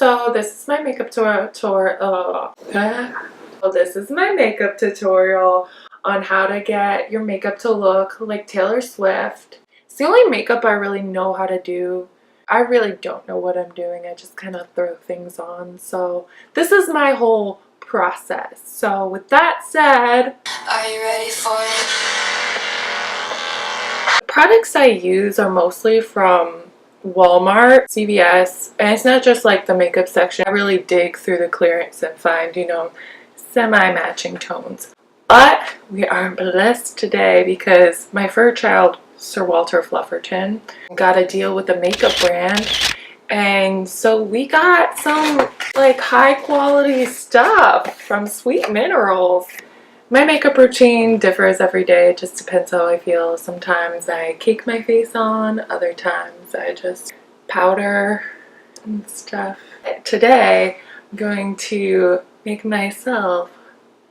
So this is my makeup this is my makeup tutorial on how to get your makeup to look like Taylor Swift. It's the only makeup I really know how to do. I really don't know what I'm doing. I just kind of throw things on. So this is my whole process. So with that said, are you ready for it? The products I use are mostly from Walmart, CVS, and it's not just like the makeup section. I really dig through the clearance and find, you know, semi-matching tones. But we are blessed today because my fur child, Sir Walter Flufferton, got a deal with a makeup brand, and so we got some like high quality stuff from Sweet Minerals. My makeup routine differs every day. It just depends how I feel. Sometimes I cake my face on, other times I just powder and stuff. Today I'm going to make myself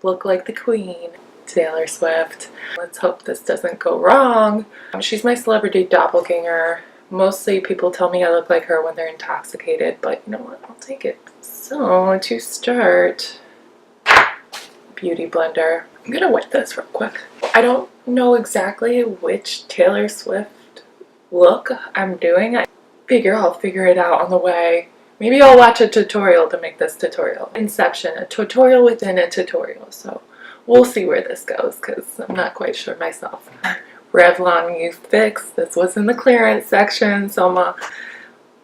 look like the queen, Taylor Swift. Let's hope this doesn't go wrong. She's my celebrity doppelganger. Mostly people tell me I look like her when they're intoxicated, but you know what? I'll take it. So to start, beauty blender. I'm gonna wet this real quick. I don't know exactly which Taylor Swift look I'm doing. I figure I'll figure it out on the way. Maybe I'll watch a tutorial to make this tutorial. Inception, a tutorial within a tutorial. So we'll see where this goes because I'm not quite sure myself. Revlon Youth Fix. This was in the clearance section, so I'm gonna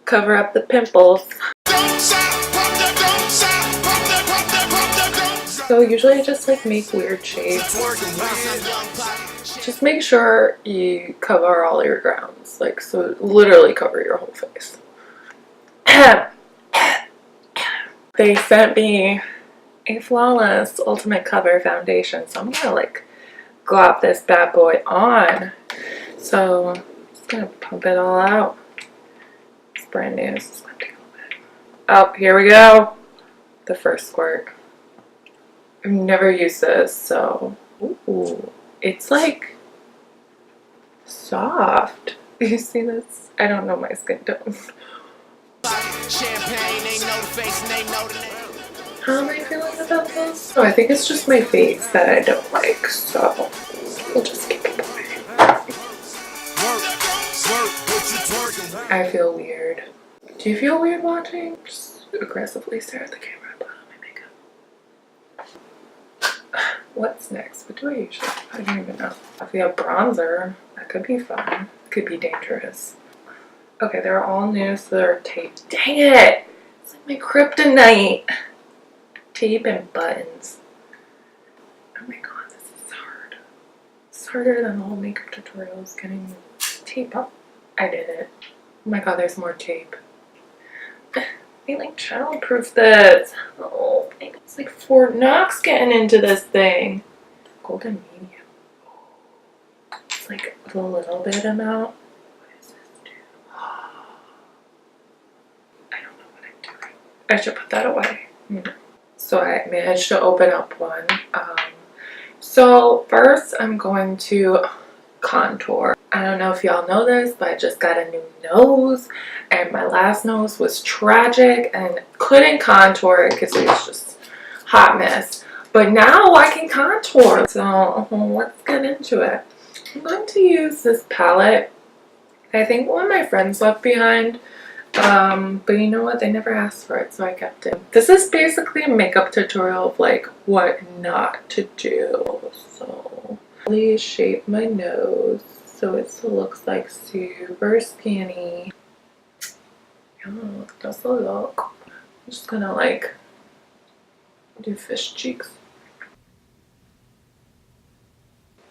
cover up the pimples. So usually I just like make weird shades. Just make sure you cover all your grounds. Like, so literally cover your whole face. They sent me a Flawless Ultimate Cover foundation, so I'm gonna like glop this bad boy on. So I'm just gonna pump it all out. It's brand new, so it's gonna take a little bit. Oh, here we go. The first squirt. I've never used this, so ooh, it's like soft. You see this? I don't know my skin tone. How am I feeling about this? Oh, I think it's just my face that I don't like, so we'll just keep it going. I feel weird. Do you feel weird watching? Just aggressively stare at the camera. What's next? What do I usually do? I don't even know. If we have bronzer, that could be fun. Could be dangerous. Okay, they're all new, so they're taped. Dang it! It's like my kryptonite. Tape and buttons. Oh my god, this is hard. It's harder than all makeup tutorials getting tape up. I did it. Oh my god, there's more tape. I like childproof this. Oh, it's like Fort Knox getting into this thing. Golden medium. It's like a little bit amount. What does this do? I don't know what I'm doing. I should put that away. So I managed to open up one. So first I'm going to contour. I don't know if y'all know this, but I just got a new nose, and my last nose was tragic and couldn't contour it because it was just a hot mess. But now I can contour, so let's get into it. I'm going to use this palette. I think one of my friends left behind, but you know what? They never asked for it, so I kept it. This is basically a makeup tutorial of like what not to do. So please shape my nose so it looks like super skinny. Oh, that's a look. I'm just gonna like do fish cheeks.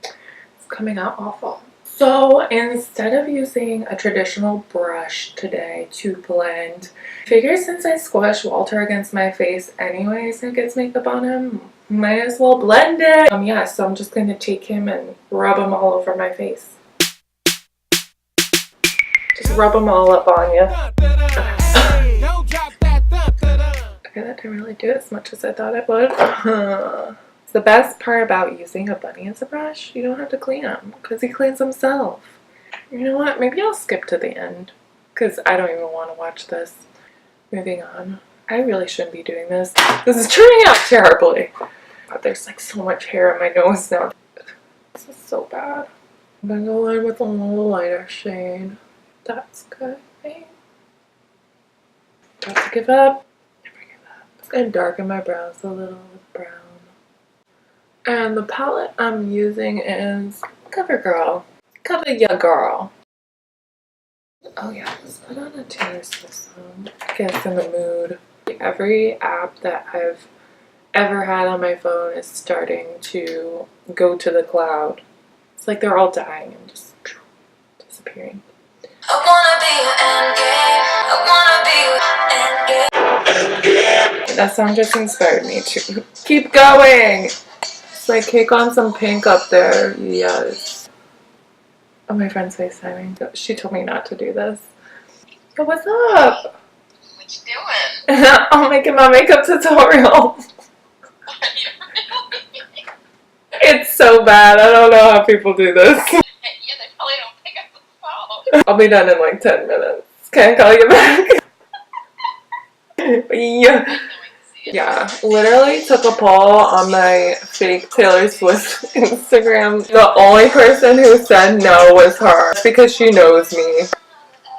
It's coming out awful. So instead of using a traditional brush today to blend, I figure since I squish Walter against my face anyways and gets makeup on him, might as well blend it. Yeah, so I'm just gonna take him and rub him all over my face. Just rub them all up on you. Okay, that didn't really do as much as I thought it would. The best part about using a bunny as a brush, you don't have to clean him because he cleans himself. You know what? Maybe I'll skip to the end because I don't even want to watch this. Moving on. I really shouldn't be doing this. This is turning out terribly. God, there's like so much hair on my nose now. This is so bad. I'm gonna go in with a little lighter shade. That's good. Right? Don't give up. Never give up. I'm gonna darken my brows a little with brown. And the palette I'm using is CoverGirl. Cover your girl. Oh yeah, let's put on a Taylor Swift song. Get us in the mood. Every app that I've ever had on my phone is starting to go to the cloud. It's like they're all dying and just disappearing. I wanna be your endgame. That song just inspired me to keep going. It's like kick on some pink up there. Yes. Oh, my friend's FaceTiming. She told me not to do this. Yo, what's up? What you doing? I'm making my makeup tutorial. It's so bad. I don't know how people do this. Yeah, they probably don't pick up the phone. I'll be done in like 10 minutes. Can I call you back? Yeah. Yeah, literally took a poll on my fake Taylor Swift Instagram. The only person who said no was her because she knows me.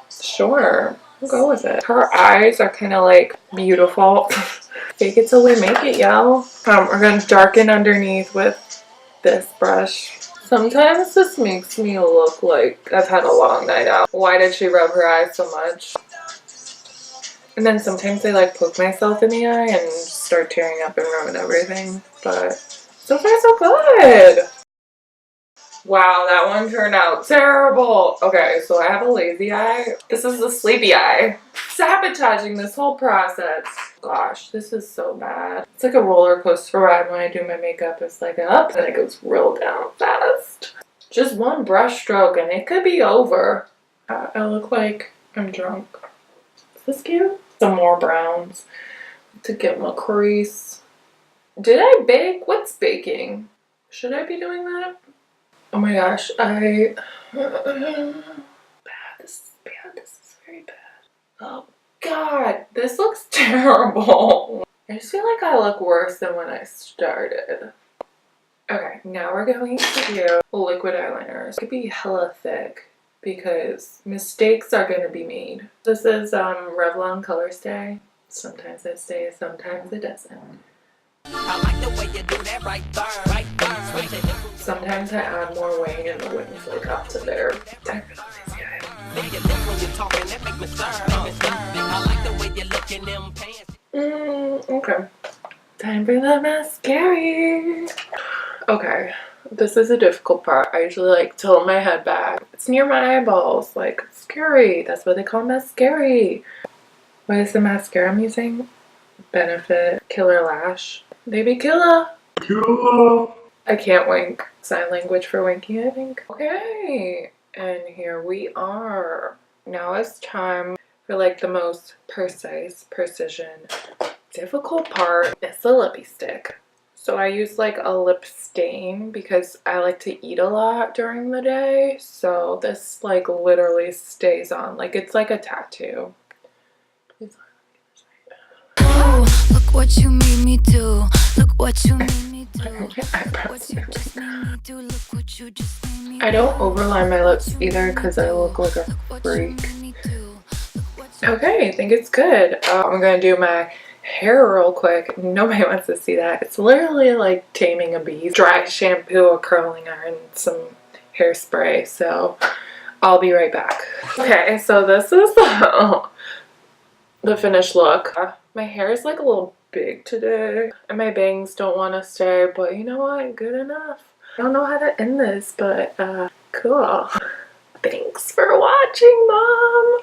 Sure, I'll go with it. Her eyes are kind of like beautiful. Fake it till we make it, y'all. We're gonna darken underneath with this brush. Sometimes this makes me look like I've had a long night out. Why did she rub her eyes so much? And then sometimes I like poke myself in the eye and start tearing up and ruin everything. But so far so good. Wow, that one turned out terrible. Okay, so I have a lazy eye. This is the sleepy eye. Sabotaging this whole process. Gosh, this is so bad. It's like a roller coaster ride when I do my makeup. It's like up and it goes real down fast. Just one brush stroke and it could be over. I look like I'm drunk. Is this cute? Some more browns to get my crease. Did I bake? What's baking? Should I be doing that? Oh my gosh, bad. This is bad. This is very bad. Oh God, this looks terrible. I just feel like I look worse than when I started. Okay, now we're going to do liquid eyeliners. It could be hella thick because mistakes are going to be made. This is Revlon Color Stay. Sometimes it stays, sometimes it doesn't. I like the way you do that right there. Sometimes I add more wing and the wing's like up to there. Okay. Time for the mascara. Okay. This is a difficult part. I usually like tilt my head back. It's near my eyeballs. Like, scary. That's what they call mascara. What is the mascara I'm using? Benefit Killer Lash. Baby Killer. Killer. I can't wink. Sign language for winking, I think. Okay. And here we are. Now it's time for like the most precise precision. Difficult part is the lippy stick. So I use like a lip stain because I like to eat a lot during the day. So this like literally stays on. Like it's like a tattoo. Oh, look what you made me do. Look what you made me do. I don't overline my lips either because I look like a freak. Okay, I think it's good. I'm gonna do my hair real quick. Nobody wants to see that. It's literally like taming a beast. Dry shampoo, a curling iron, some hairspray. So I'll be right back. Okay, so this is the finished look. My hair is like a little big today and my bangs don't want to stay, but you know what? Good enough. I don't know how to end this, but cool. Thanks for watching, Mom.